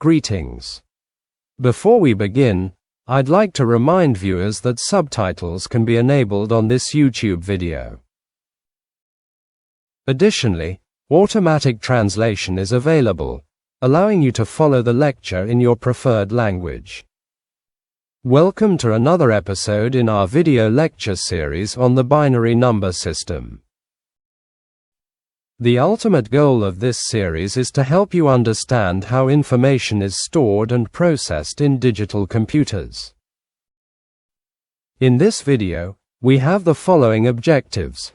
Greetings. Before we begin, I'd like to remind viewers that subtitles can be enabled on this YouTube video. Additionally, automatic translation is available, allowing you to follow the lecture in your preferred language. Welcome to another episode in our video lecture series on the binary number system. The ultimate goal of this series is to help you understand how information is stored and processed in digital computers. In this video, we have the following objectives.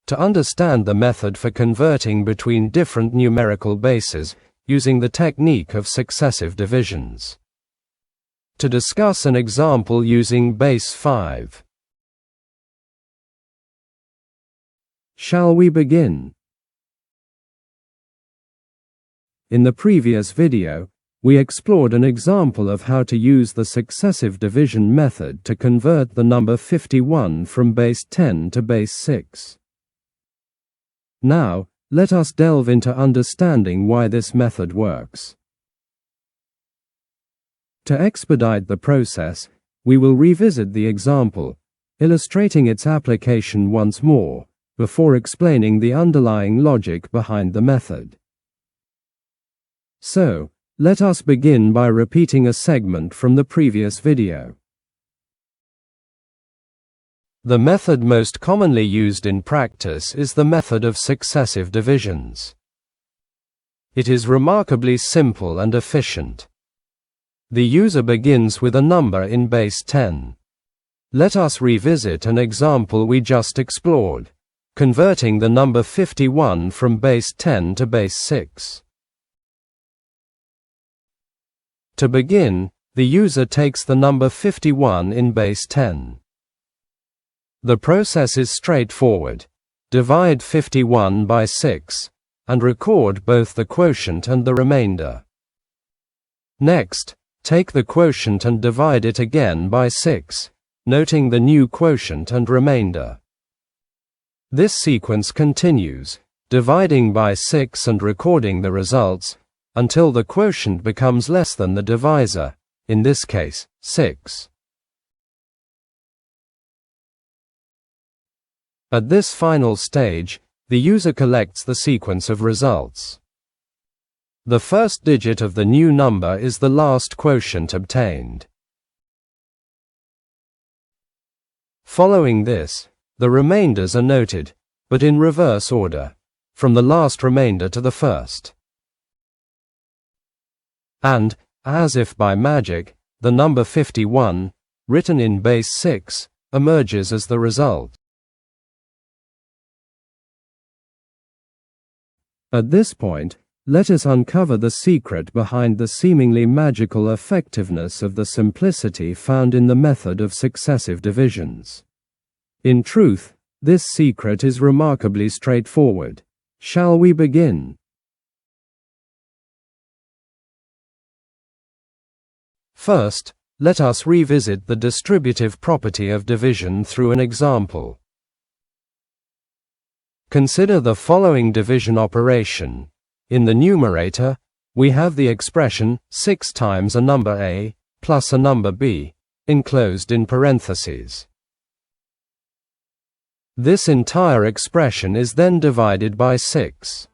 To understand the method for converting between different numerical bases using the technique of successive divisions. To discuss an example using base 5. Shall we begin? In the previous video, we explored an example of how to use the successive division method to convert the number 51 from base 10 to base 6. Now, let us delve into understanding why this method works. To expedite the process, we will revisit the example, illustrating its application once more, before explaining the underlying logic behind the method. So, let us begin by repeating a segment from the previous video. The method most commonly used in practice is the method of successive divisions. It is remarkably simple and efficient. The user begins with a number in base 10. Let us revisit an example we just explored, converting the number 51 from base 10 to base 6. To begin, the user takes the number 51 in base 10. The process is straightforward. Divide 51 by 6, and record both the quotient and the remainder. Next, take the quotient and divide it again by 6, noting the new quotient and remainder. This sequence continues, dividing by 6 and recording the results, until the quotient becomes less than the divisor, in this case, 6. At this final stage, the user collects the sequence of results. The first digit of the new number is the last quotient obtained. Following this, the remainders are noted, but in reverse order, from the last remainder to the first. And, as if by magic, the number 51, written in base 6, emerges as the result. At this point, let us uncover the secret behind the seemingly magical effectiveness of the simplicity found in the method of successive divisions. In truth, this secret is remarkably straightforward. Shall we begin? First, let us revisit the distributive property of division through an example. Consider the following division operation. In the numerator, we have the expression 6 times a number a plus a number b, enclosed in parentheses. This entire expression is then divided by 6.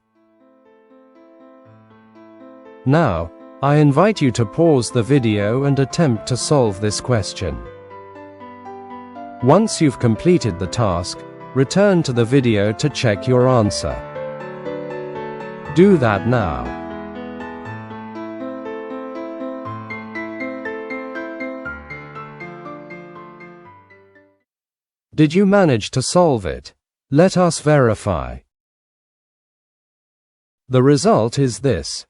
Now, I invite you to pause the video and attempt to solve this question. Once you've completed the task, return to the video to check your answer. Do that now. Did you manage to solve it? Let us verify. The result is this.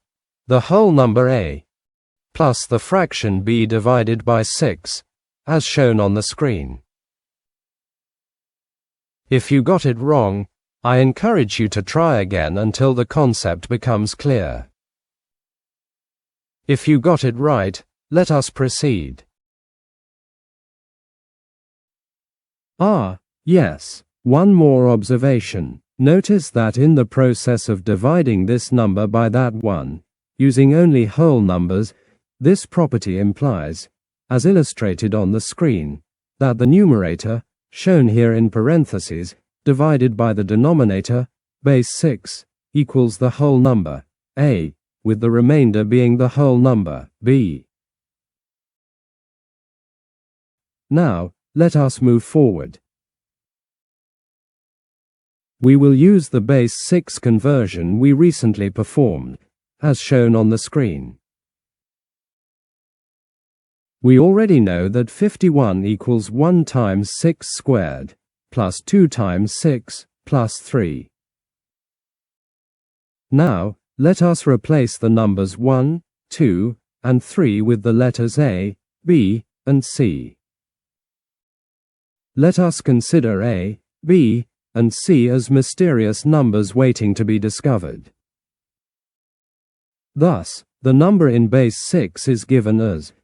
The whole number a plus the fraction b divided by 6, as shown on the screen. If you got it wrong, I encourage you to try again until the concept becomes clear. If you got it right, let us proceed. Yes, one more observation. Notice that in the process of dividing this number by that one, using only whole numbers, this property implies, as illustrated on the screen, that the numerator, shown here in parentheses, divided by the denominator, base 6, equals the whole number, a, with the remainder being the whole number, b. Now, let us move forward. We will use the base 6 conversion we recently performed, as shown on the screen. We already know that 51 equals 1 times 6 squared, plus 2 times 6, plus 3. Now, let us replace the numbers 1, 2, and 3 with the letters A, B, and C. Let us consider A, B, and C as mysterious numbers waiting to be discovered. Thus, the number in base 6 is given as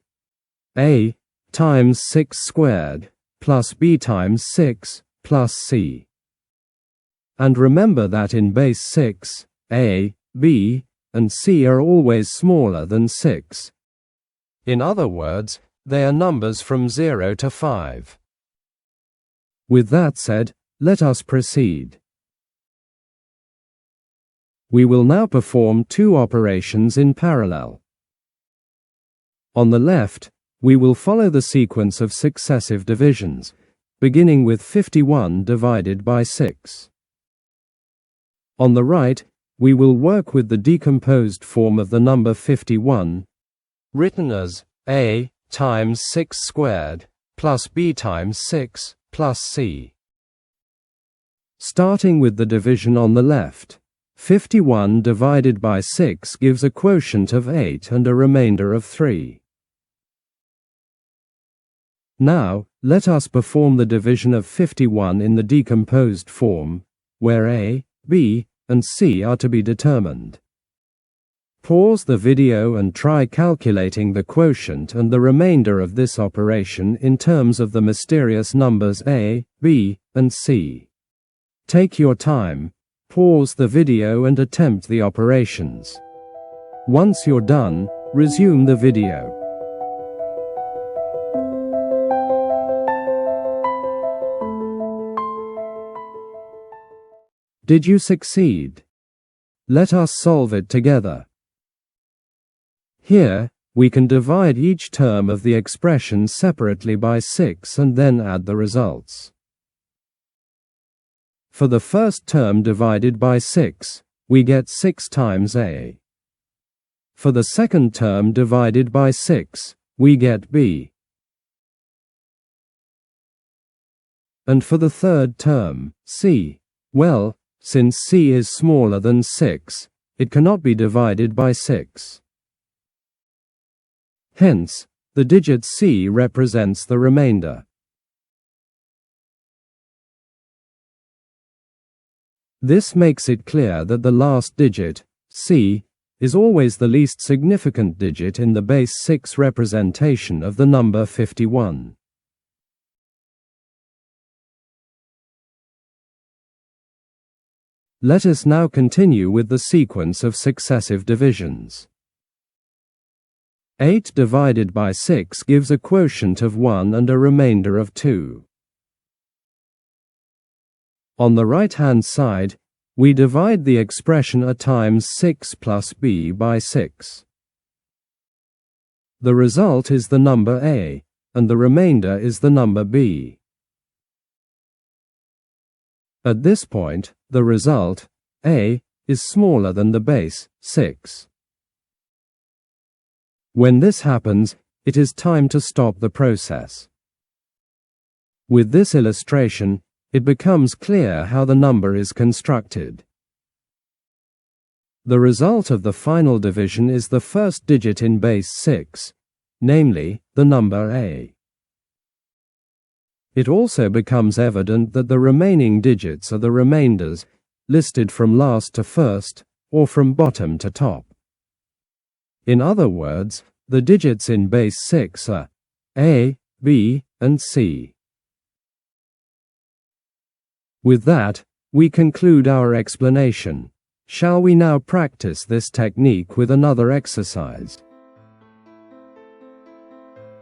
A times 6 squared plus B times 6 plus C. And remember that in base 6, A, B, and C are always smaller than 6. In other words, they are numbers from 0 to 5. With that said, let us proceed. We will now perform two operations in parallel. On the left, we will follow the sequence of successive divisions, beginning with 51 divided by 6. On the right, we will work with the decomposed form of the number 51, written as A times 6 squared plus B times 6 plus C. Starting with the division on the left, 51 divided by 6 gives a quotient of 8 and a remainder of 3. Now, let us perform the division of 51 in the decomposed form, where A, B, and C are to be determined. Pause the video and try calculating the quotient and the remainder of this operation in terms of the mysterious numbers A, B, and C. Take your time, pause the video and attempt the operations. Once you're done, resume the video. Did you succeed? Let us solve it together. Here, we can divide each term of the expression separately by 6 and then add the results. For the first term divided by 6, we get 6 times A. For the second term divided by 6, we get B. And for the third term, C, well, since C is smaller than 6, it cannot be divided by 6. Hence, the digit C represents the remainder. This makes it clear that the last digit, C, is always the least significant digit in the base 6 representation of the number 51. Let us now continue with the sequence of successive divisions. 8 divided by 6 gives a quotient of 1 and a remainder of 2. On the right-hand side, we divide the expression A times 6 plus B by 6. The result is the number A, and the remainder is the number B. At this point, the result, A, is smaller than the base, 6. When this happens, it is time to stop the process. With this illustration, it becomes clear how the number is constructed. The result of the final division is the first digit in base 6, namely, the number A. It also becomes evident that the remaining digits are the remainders, listed from last to first, or from bottom to top. In other words, the digits in base 6 are A, B, and C. With that, we conclude our explanation. Shall we now practice this technique with another exercise?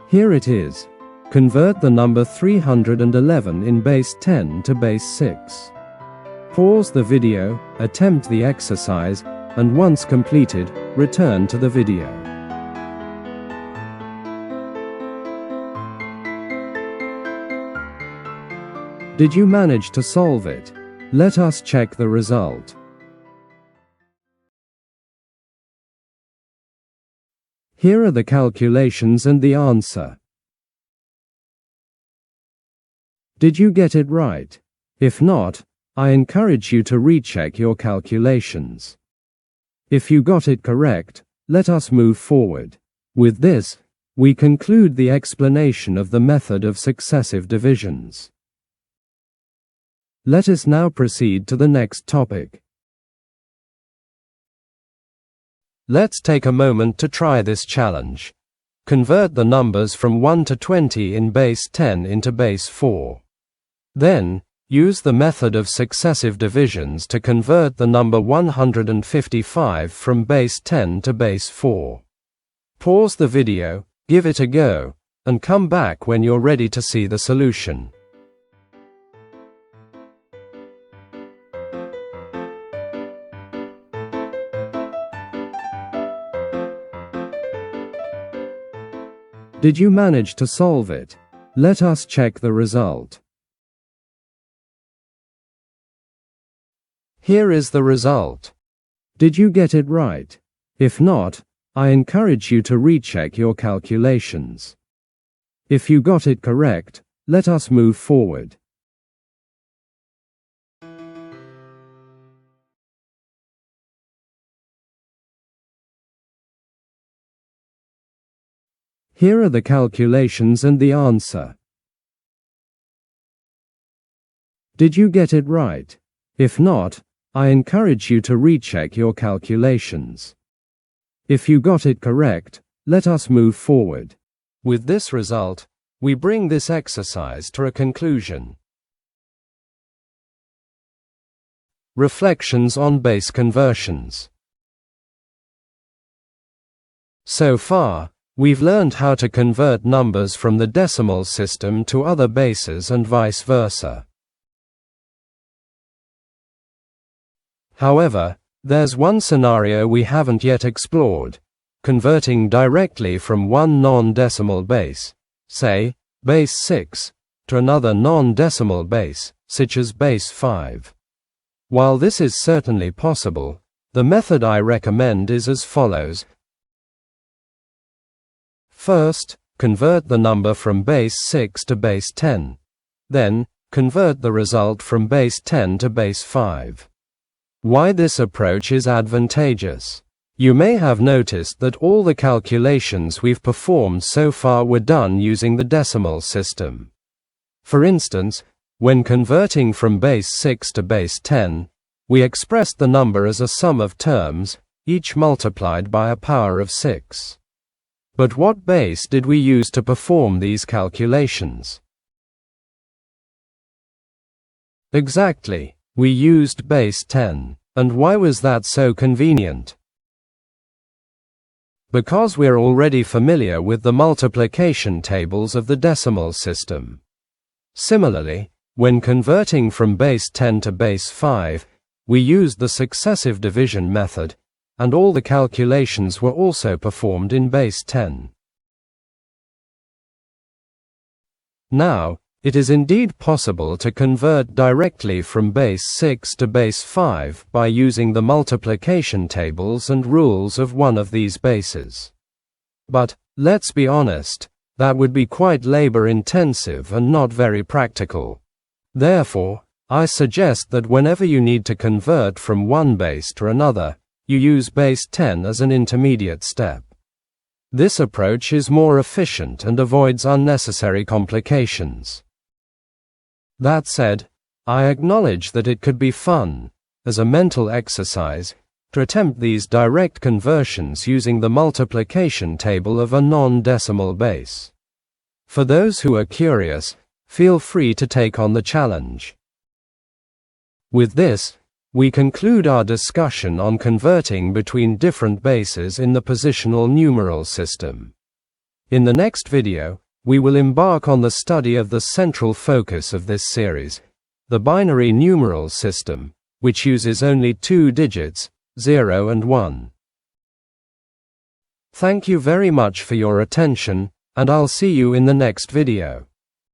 Here it is. Convert the number 311 in base 10 to base 6. Pause the video, attempt the exercise, and once completed, return to the video. Did you manage to solve it? Let us check the result. Here are the calculations and the answer. Did you get it right? If not, I encourage you to recheck your calculations. If you got it correct, let us move forward. With this, we conclude the explanation of the method of successive divisions. Let us now proceed to the next topic. Let's take a moment to try this challenge. Convert the numbers from 1 to 20 in base 10 into base 4. Then, use the method of successive divisions to convert the number 155 from base 10 to base 4. Pause the video, give it a go, and come back when you're ready to see the solution. Did you manage to solve it? Let us check the result. Here is the result. Did you get it right? If not, I encourage you to recheck your calculations. If you got it correct, let us move forward. Here are the calculations and the answer. Did you get it right? If not, I encourage you to recheck your calculations. If you got it correct, let us move forward. With this result, we bring this exercise to a conclusion. Reflections on base conversions. So far, we've learned how to convert numbers from the decimal system to other bases and vice versa. However, there's one scenario we haven't yet explored: converting directly from one non-decimal base, say, base 6, to another non-decimal base, such as base 5. While this is certainly possible, the method I recommend is as follows. First, convert the number from base 6 to base 10. Then, convert the result from base 10 to base 5. Why this approach is advantageous? You may have noticed that all the calculations we've performed so far were done using the decimal system. For instance, when converting from base 6 to base 10, we expressed the number as a sum of terms, each multiplied by a power of 6. But what base did we use to perform these calculations? Exactly, we used base 10. And why was that so convenient? Because we're already familiar with the multiplication tables of the decimal system. Similarly, when converting from base 10 to base 5, we used the successive division method, and all the calculations were also performed in base 10. Now, it is indeed possible to convert directly from base 6 to base 5 by using the multiplication tables and rules of one of these bases. But, let's be honest, that would be quite labor-intensive and not very practical. Therefore, I suggest that whenever you need to convert from one base to another, you use base 10 as an intermediate step. This approach is more efficient and avoids unnecessary complications. That said, I acknowledge that it could be fun, as a mental exercise, to attempt these direct conversions using the multiplication table of a non-decimal base. For those who are curious, feel free to take on the challenge. With this, we conclude our discussion on converting between different bases in the positional numeral system. In the next video, we will embark on the study of the central focus of this series, the binary numeral system, which uses only 2 digits, 0 and 1. Thank you very much for your attention, and I'll see you in the next video.